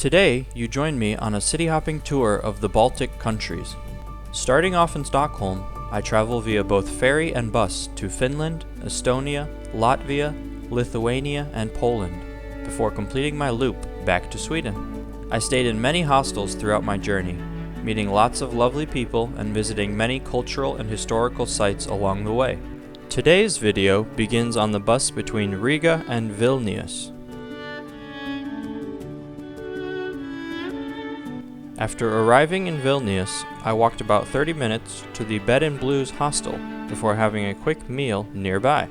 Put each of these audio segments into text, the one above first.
Today, you join me on a city-hopping tour of the Baltic countries. Starting off in Stockholm, I travel via both ferry and bus to Finland, Estonia, Latvia, Lithuania, and Poland, before completing my loop back to Sweden. I stayed in many hostels throughout my journey, meeting lots of lovely people and visiting many cultural and historical sites along the way. Today's video begins on the bus between Riga and Vilnius. After arriving in Vilnius, I walked about 30 minutes to the Bed and Blues hostel before having a quick meal nearby.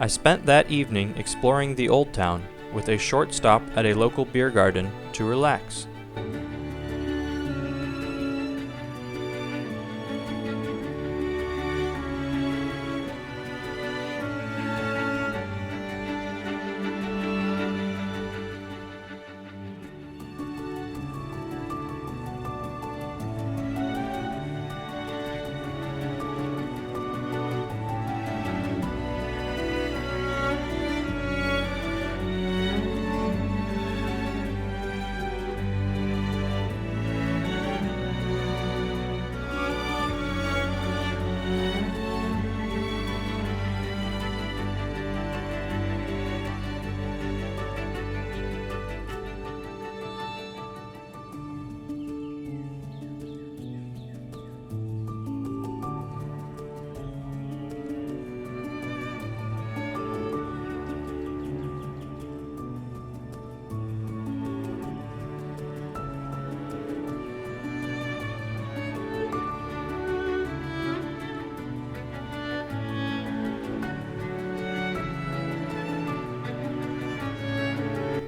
I spent that evening exploring the Old Town with a short stop at a local beer garden to relax.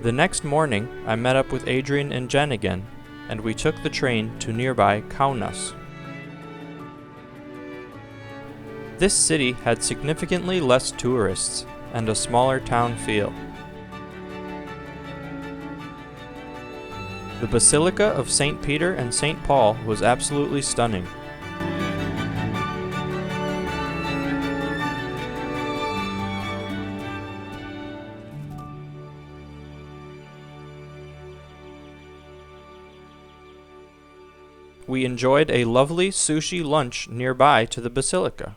The next morning, I met up with Adrian and Jen again, and we took the train to nearby Kaunas. This city had significantly less tourists and a smaller town feel. The Basilica of St. Peter and St. Paul was absolutely stunning. We enjoyed a lovely sushi lunch nearby to the basilica.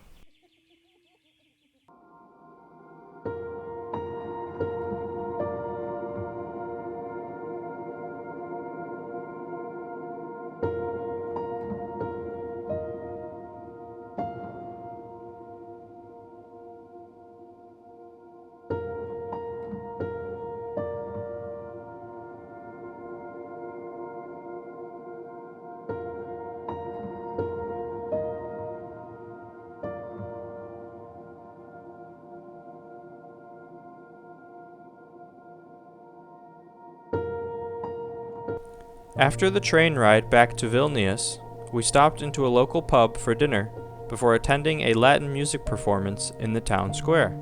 After the train ride back to Vilnius, we stopped into a local pub for dinner before attending a Latin music performance in the town square.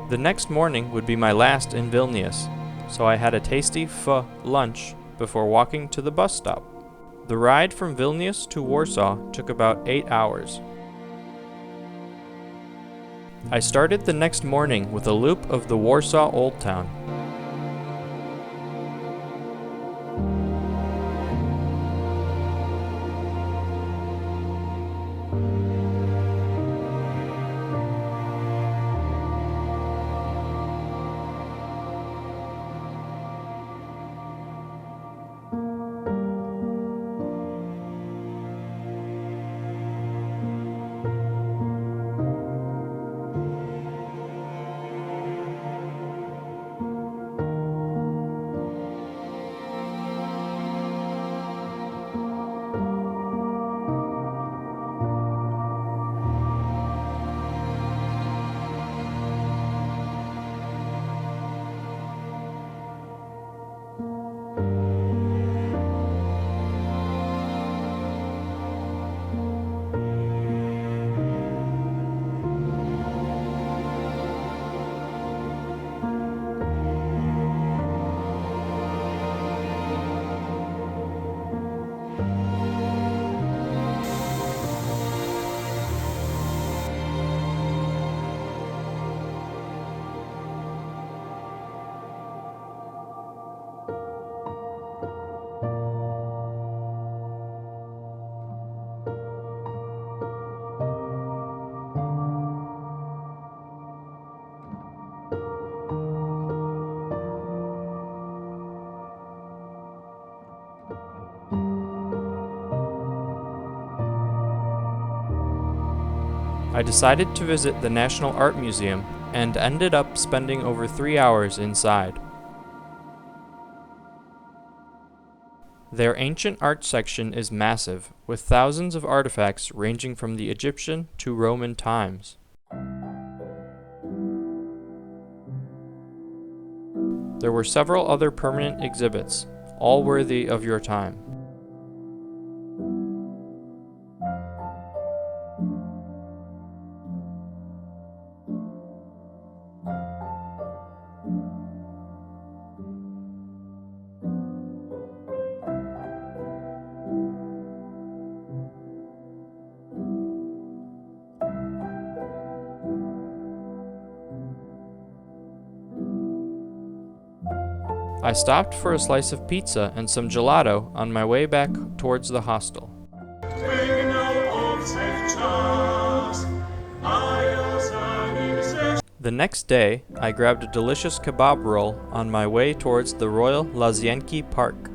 The next morning would be my last in Vilnius, so I had a tasty pho lunch before walking to the bus stop. The ride from Vilnius to Warsaw took about 8 hours. I started the next morning with a loop of the Warsaw Old Town. I decided to visit the National Art Museum and ended up spending over 3 hours inside. Their ancient art section is massive, with thousands of artifacts ranging from the Egyptian to Roman times. There were several other permanent exhibits, all worthy of your time. I stopped for a slice of pizza and some gelato on my way back towards the hostel. The next day, I grabbed a delicious kebab roll on my way towards the Royal Lazienki Park.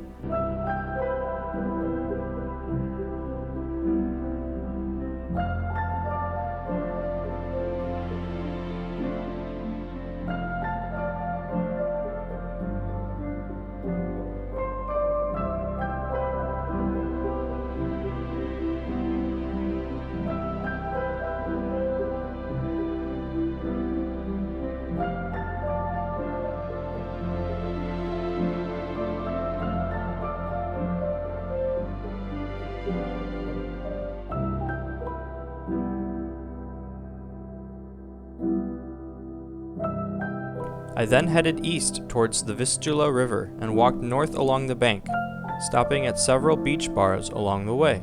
I then headed east towards the Vistula River and walked north along the bank, stopping at several beach bars along the way.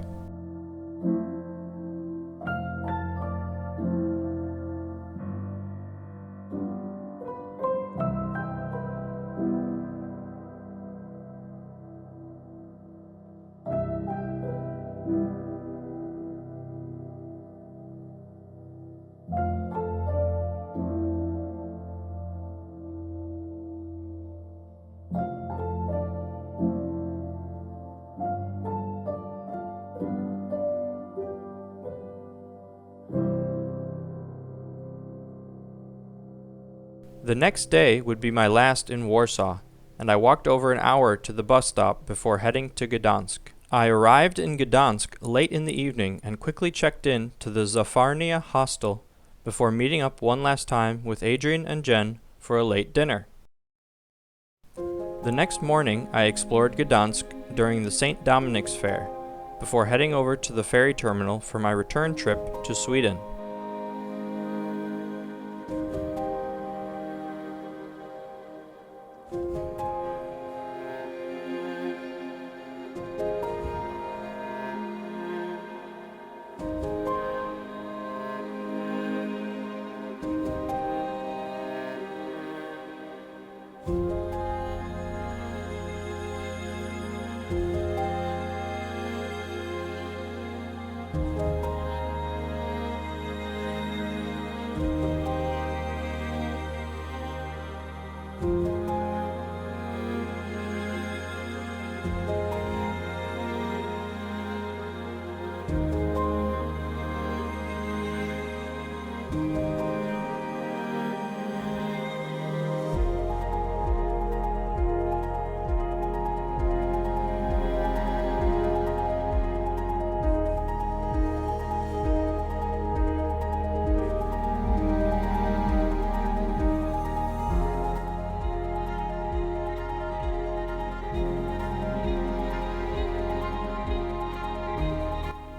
The next day would be my last in Warsaw, and I walked over an hour to the bus stop before heading to Gdansk. I arrived in Gdansk late in the evening and quickly checked in to the Zafarnia hostel before meeting up one last time with Adrian and Jen for a late dinner. The next morning I explored Gdansk during the St. Dominic's Fair, before heading over to the ferry terminal for my return trip to Sweden.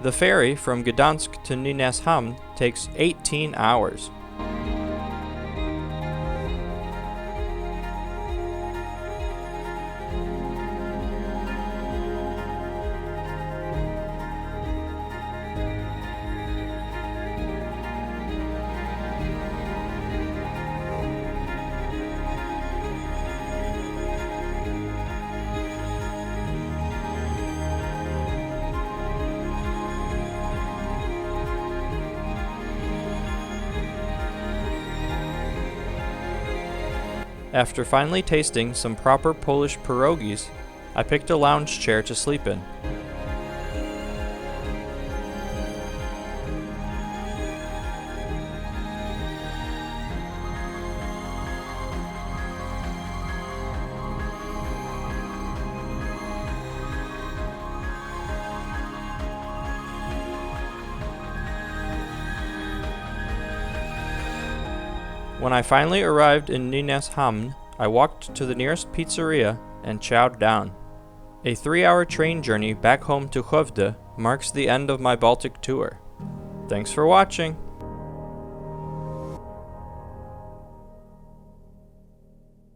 The ferry from Gdansk to Nynäshamn takes 18 hours. After finally tasting some proper Polish pierogies, I picked a lounge chair to sleep in. When I finally arrived in Nynäshamn, I walked to the nearest pizzeria and chowed down. A 3-hour train journey back home to Skövde marks the end of my Baltic tour. Thanks for watching!